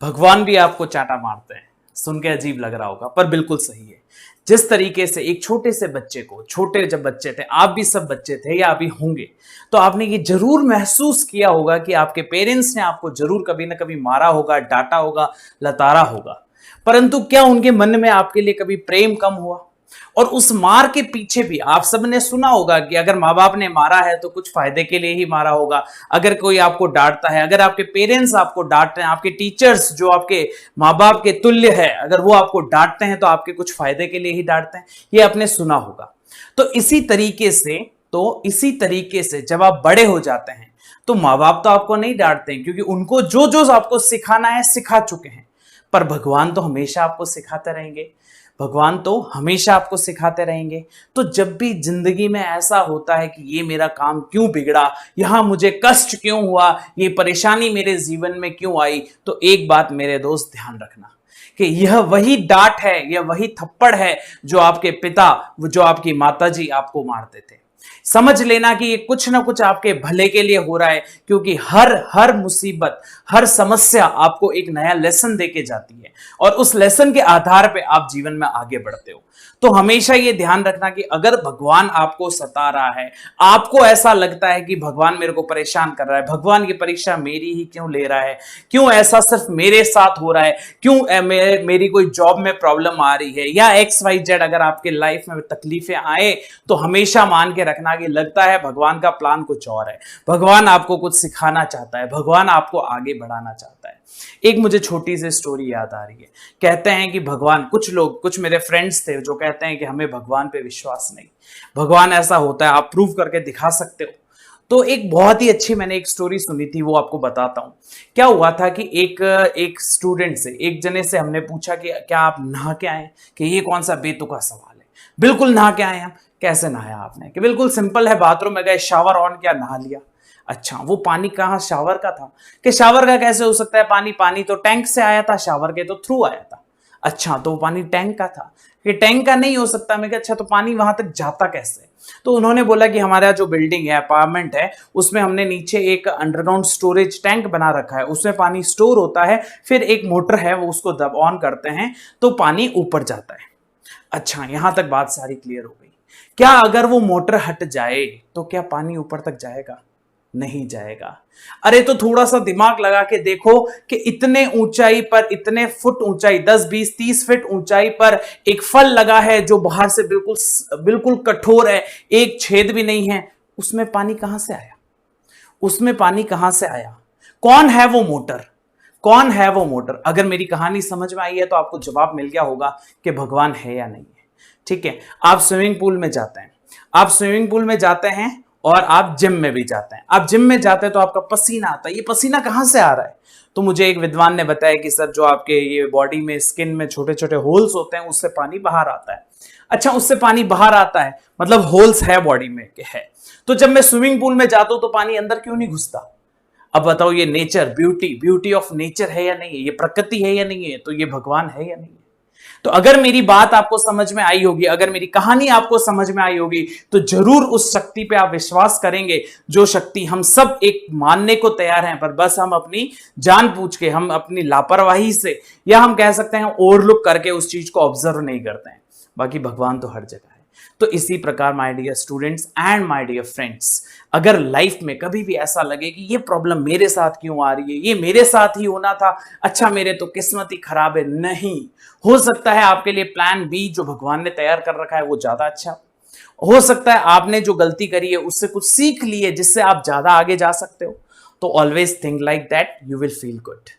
भगवान भी आपको चाटा मारते हैं। सुन के अजीब लग रहा होगा पर बिल्कुल सही है। जिस तरीके से एक छोटे से बच्चे को, छोटे जब बच्चे थे, आप भी सब बच्चे थे या अभी होंगे, तो आपने ये जरूर महसूस किया होगा कि आपके पेरेंट्स ने आपको जरूर कभी ना कभी मारा होगा, डांटा होगा, लताड़ा होगा। परंतु क्या उनके मन में आपके लिए कभी प्रेम कम हुआ? और उस मार के पीछे भी आप सबने सुना होगा कि अगर माँ बाप ने मारा है तो कुछ फायदे के लिए ही मारा होगा। अगर कोई आपको डांटता है, अगर आपके पेरेंट्स आपको डांटते हैं, आपके टीचर्स जो आपके माँ बाप के तुल्य है, अगर वो आपको डांटते हैं तो आपके कुछ फायदे के लिए ही डांटते हैं। ये आपने सुना होगा। तो इसी तरीके से जब आप बड़े हो जाते हैं तो माँ बाप तो आपको नहीं डांटते हैं, क्योंकि उनको जो जो आपको सिखाना है सिखा चुके हैं। पर भगवान तो हमेशा आपको सिखाते रहेंगे। भगवान तो हमेशा आपको सिखाते रहेंगे। तो जब भी जिंदगी में ऐसा होता है कि ये मेरा काम क्यों बिगड़ा, यहां मुझे कष्ट क्यों हुआ, ये परेशानी मेरे जीवन में क्यों आई, तो एक बात मेरे दोस्त ध्यान रखना कि यह वही डांट है, यह वही थप्पड़ है जो आपके पिता, जो आपकी माताजी आपको मारते थे। समझ लेना कि ये कुछ ना कुछ आपके भले के लिए हो रहा है, क्योंकि हर मुसीबत, हर समस्या आपको एक नया लेसन देके जाती है और उस लेसन के आधार पे आप जीवन में आगे बढ़ते हो। तो हमेशा ये ध्यान रखना कि अगर भगवान आपको सता रहा है, आपको ऐसा लगता है कि भगवान मेरे को परेशान कर रहा है, भगवान की परीक्षा मेरी ही क्यों ले रहा है, क्यों ऐसा सिर्फ मेरे साथ हो रहा है, क्यों मेरी कोई जॉब में प्रॉब्लम आ रही है, या XYZ अगर आपके लाइफ में तकलीफें आए, तो हमेशा मान के रखना कि लगता है भगवान का प्लान कुछ और है। भगवान आपको कुछ सिखाना चाहता है, भगवान आपको आगे बढ़ाना चाहता है। एक मुझे छोटी सी स्टोरी याद आ रही है। कहते हैं कि भगवान, कुछ मेरे फ्रेंड्स थे जो कहते हैं कि हमें भगवान पे विश्वास नहीं, भगवान ऐसा होता है, आप प्रूव करके दिखा सकते हो। तो एक बहुत ही अच्छी मैंने एक स्टोरी सुनी थी, वो आपको बताता हूं। क्या हुआ था कि एक स्टूडेंट से, एक जने से हमने पूछा कि क्या आप नहा के आए? कि ये कौन सा बेतुका सवाल है, बिल्कुल नहा के आए हम। कैसे नहाया आपने? कि बिल्कुल सिंपल है, बाथरूम में गए, शावर ऑन किया, नहा लिया। अच्छा, वो पानी कहाँ शावर का था? कि शावर का कैसे हो सकता है पानी? पानी तो टैंक से आया था, शावर के तो थ्रू आया था। अच्छा, तो वो पानी टैंक का था? कि टैंक का नहीं हो सकता। मैं अच्छा, तो पानी वहां तक जाता कैसे? तो उन्होंने बोला कि हमारा जो बिल्डिंग है, अपार्टमेंट है, उसमें हमने नीचे एक अंडरग्राउंड स्टोरेज टैंक बना रखा है, उसमें पानी स्टोर होता है, फिर एक मोटर है, वो उसको दब ऑन करते हैं तो पानी ऊपर जाता है। अच्छा, यहां तक बात सारी क्लियर हो गई। क्या अगर वो मोटर हट जाए तो क्या पानी ऊपर तक जाएगा? नहीं जाएगा। अरे तो थोड़ा सा दिमाग लगा के देखो कि इतने ऊंचाई पर, इतने फुट ऊंचाई, 10 20 30 फीट ऊंचाई पर एक फल लगा है जो बाहर से बिल्कुल बिल्कुल कठोर है, एक छेद भी नहीं है, उसमें पानी कहां से आया? उसमें पानी कहां से आया? कौन है वो मोटर? कौन है वो मोटर? अगर मेरी कहानी समझ में आई है तो आपको जवाब मिल गया होगा कि भगवान है या नहीं है। ठीक है, आप स्विमिंग पूल में जाते हैं, आप स्विमिंग पूल में जाते हैं और आप जिम में भी जाते हैं। आप जिम में जाते हैं तो आपका पसीना आता है। ये पसीना कहां से आ रहा है? तो मुझे एक विद्वान ने बताया कि सर, जो आपके ये बॉडी में, स्किन में छोटे छोटे होल्स होते हैं, उससे पानी बाहर आता है। अच्छा, उससे पानी बाहर आता है, मतलब होल्स है बॉडी में के है। तो जब मैं स्विमिंग पूल में जाता हूं तो पानी अंदर क्यों नहीं घुसता? अब बताओ, ये नेचर, ब्यूटी ऑफ नेचर है या नहीं है? ये प्रकृति है या नहीं है? तो ये भगवान है या नहीं है? तो अगर मेरी बात आपको समझ में आई होगी, अगर मेरी कहानी आपको समझ में आई होगी, तो जरूर उस शक्ति पे आप विश्वास करेंगे, जो शक्ति हम सब एक मानने को तैयार हैं, पर बस हम अपनी जान पूछ के, हम अपनी लापरवाही से, या हम कह सकते हैं ओवरलुक करके उस चीज को ऑब्जर्व नहीं करते हैं। बाकी भगवान तो हर जगह है। तो इसी प्रकार my dear students and my dear friends, अगर लाइफ में कभी भी ऐसा लगे कि ये प्रॉब्लम मेरे साथ क्यों आ रही है, ये मेरे साथ ही होना था, अच्छा मेरे तो किस्मत ही खराब है, नहीं, हो सकता है आपके लिए प्लान बी जो भगवान ने तैयार कर रखा है वो ज्यादा अच्छा हो सकता है। आपने जो गलती करी है उससे कुछ सीख ली है जिससे आप ज्यादा आगे जा सकते हो। तो always think like that, you will feel good.